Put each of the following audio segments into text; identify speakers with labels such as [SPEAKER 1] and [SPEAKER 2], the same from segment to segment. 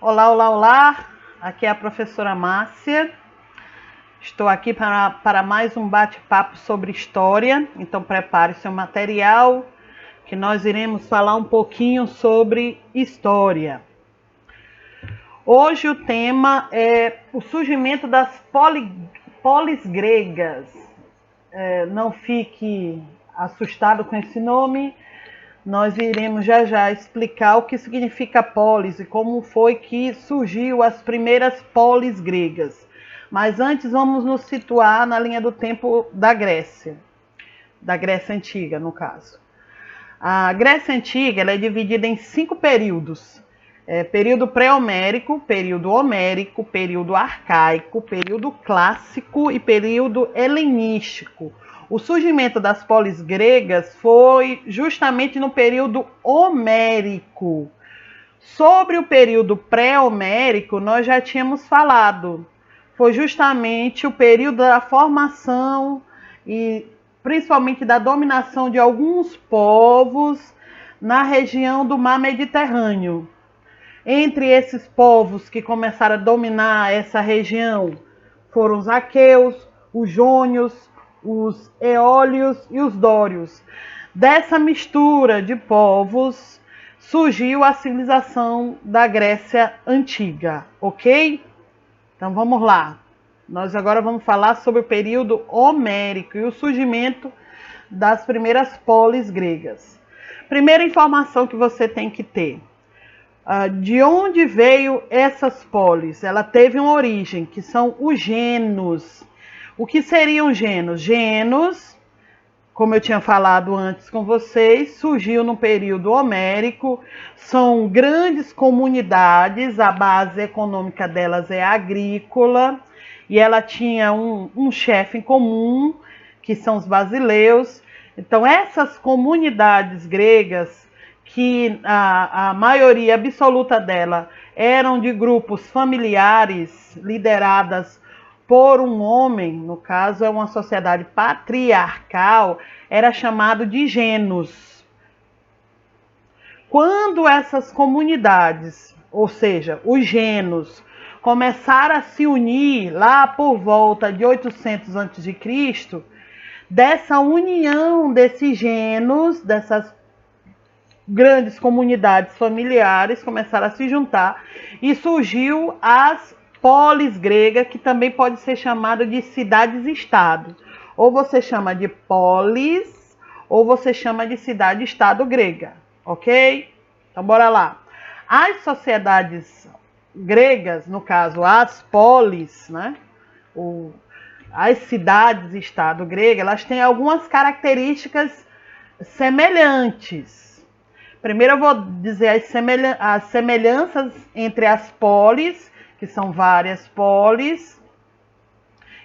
[SPEAKER 1] Olá, olá, olá! Aqui é a professora Márcia. Estou aqui para mais um bate-papo sobre história. Então, prepare seu material, que nós iremos falar um pouquinho sobre história. Hoje o tema é o surgimento das polis gregas. Não fique assustado com esse nome. Nós iremos já já explicar o que significa polis e como foi que surgiu as primeiras polis gregas. Mas antes vamos nos situar na linha do tempo da Grécia Antiga, no caso. A Grécia Antiga ela é dividida em 5 períodos. Período pré-homérico, período homérico, período arcaico, período clássico e período helenístico. O surgimento das polis gregas foi justamente no período homérico. Sobre o período pré-homérico, nós já tínhamos falado. Foi justamente o período da formação e principalmente da dominação de alguns povos na região do Mar Mediterrâneo. Entre esses povos que começaram a dominar essa região foram os aqueus, os jônios, os eólios e os dórios. Dessa mistura de povos surgiu a civilização da Grécia Antiga, ok? Então vamos lá. Nós agora vamos falar sobre o período homérico e o surgimento das primeiras polis gregas. Primeira informação que você tem que ter. De onde veio essas polis? Ela teve uma origem, que são os genos. O que seriam genos? Genos, como eu tinha falado antes com vocês, surgiu no período homérico. São grandes comunidades, a base econômica delas é agrícola, e ela tinha um chefe em comum, que são os basileus. Então, essas comunidades gregas, que a maioria absoluta dela eram de grupos familiares lideradas por um homem, no caso é uma sociedade patriarcal, era chamado de genos. Quando essas comunidades, ou seja, os genos, começaram a se unir lá por volta de 800 a.C., dessa união desses genos, dessas grandes comunidades familiares começaram a se juntar e surgiu as polis gregas, que também pode ser chamada de cidades-estado. Ou você chama de polis, ou você chama de cidade-estado grega, ok? Então bora lá. As sociedades gregas, no caso as polis, né? As cidades-estado gregas, elas têm algumas características semelhantes. Primeiro eu vou dizer as semelhanças entre as polis, que são várias polis,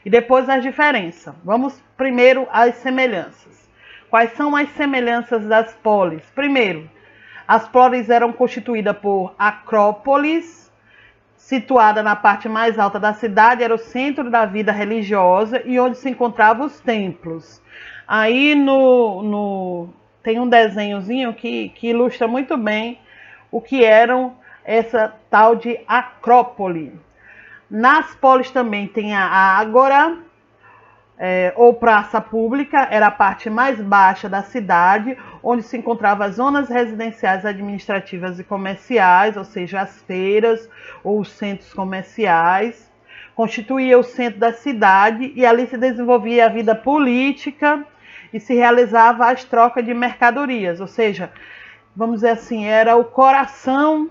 [SPEAKER 1] e depois as diferenças. Vamos primeiro às semelhanças. Quais são as semelhanças das polis? Primeiro, as polis eram constituídas por acrópolis, situada na parte mais alta da cidade, era o centro da vida religiosa e onde se encontravam os templos. Aí tem um desenhozinho que ilustra muito bem o que eram essa tal de acrópole. Nas polis também tem a ágora, ou praça pública, era a parte mais baixa da cidade, onde se encontravam as zonas residenciais, administrativas e comerciais, ou seja, as feiras ou os centros comerciais. Constituía o centro da cidade e ali se desenvolvia a vida política e se realizava as trocas de mercadorias, ou seja, vamos dizer assim, era o coração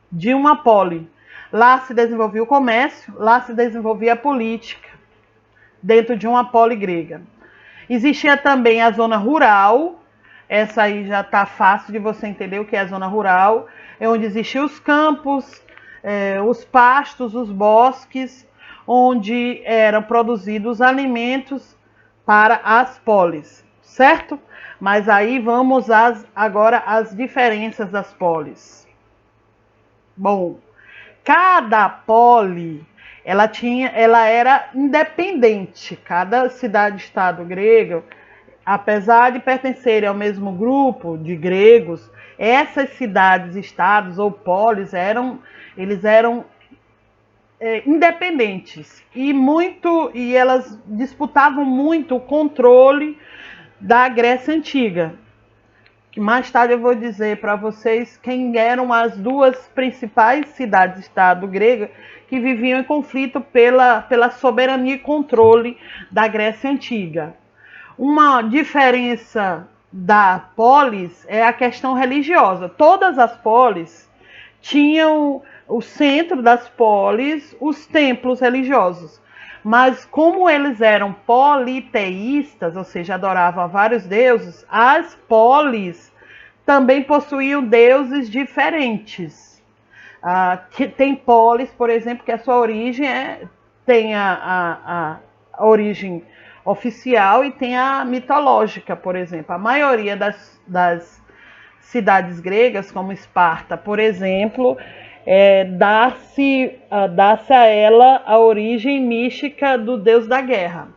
[SPEAKER 1] de uma poli. Lá se desenvolvia o comércio, lá se desenvolvia a política, dentro de uma poli grega. Existia também a zona rural, essa aí já está fácil de você entender o que é a zona rural, é onde existiam os campos, os pastos, os bosques, onde eram produzidos alimentos para as polis, certo? Mas aí vamos agora às diferenças das polis. Bom, cada poli ela era independente. Cada cidade-estado grego, apesar de pertencerem ao mesmo grupo de gregos, essas cidades-estados ou polis eles eram independentes e elas disputavam muito o controle da Grécia Antiga. Que mais tarde eu vou dizer para vocês quem eram as duas principais cidades-estado gregas que viviam em conflito pela soberania e controle da Grécia Antiga. Uma diferença da polis é a questão religiosa. Todas as polis tinham o centro das polis, os templos religiosos. Mas como eles eram politeístas, ou seja, adoravam a vários deuses, as polis também possuíam deuses diferentes. Tem polis, por exemplo, que a sua origem tem a origem oficial e tem a mitológica, por exemplo. A maioria das cidades gregas, como Esparta, por exemplo, dá-se a ela a origem mística do deus da guerra.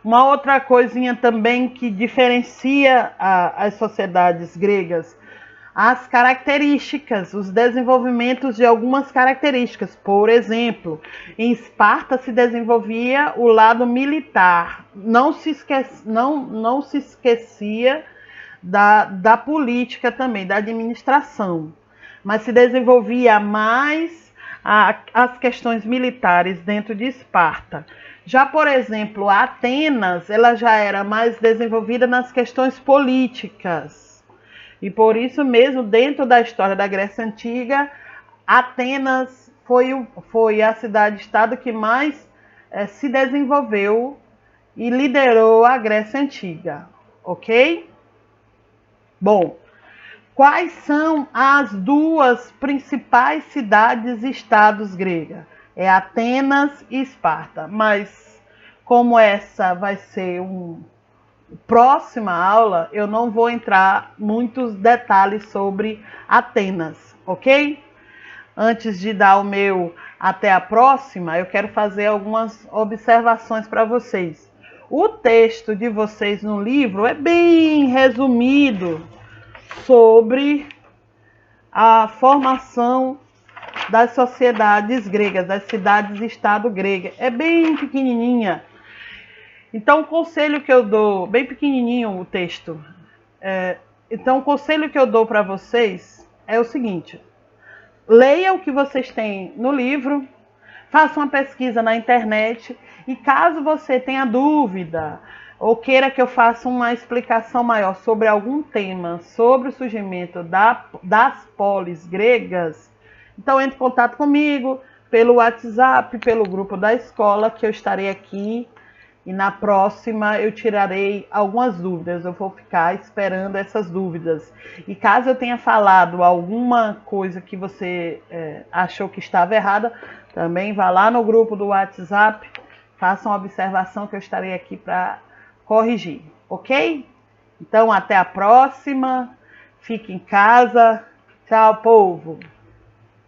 [SPEAKER 1] Uma outra coisinha também que diferencia as sociedades gregas, as características, os desenvolvimentos de algumas características. Por exemplo, em Esparta se desenvolvia o lado militar, não se esquecia da política também, da administração, mas se desenvolvia mais as questões militares dentro de Esparta. Já, por exemplo, Atenas, ela já era mais desenvolvida nas questões políticas. E por isso mesmo, dentro da história da Grécia Antiga, Atenas foi a cidade-estado que mais se desenvolveu e liderou a Grécia Antiga, ok? Bom, quais são as duas principais cidades-estados gregas? É Atenas e Esparta. Mas como essa vai ser próxima aula, eu não vou entrar muitos detalhes sobre Atenas, ok? Antes de dar o meu até a próxima, eu quero fazer algumas observações para vocês. O texto de vocês no livro é bem resumido sobre a formação das sociedades gregas, das cidades-estado gregas. É bem pequenininha. Então, o conselho que eu dou, bem pequenininho o texto. Então, o conselho que eu dou para vocês é o seguinte: leia o que vocês têm no livro, faça uma pesquisa na internet e caso você tenha dúvida ou queira que eu faça uma explicação maior sobre algum tema, sobre o surgimento das polis gregas, então entre em contato comigo pelo WhatsApp, pelo grupo da escola, que eu estarei aqui e na próxima eu tirarei algumas dúvidas, eu vou ficar esperando essas dúvidas. E caso eu tenha falado alguma coisa que você achou que estava errada, também vá lá no grupo do WhatsApp, faça uma observação que eu estarei aqui para corrigir, ok? Então até a próxima, fique em casa, tchau povo!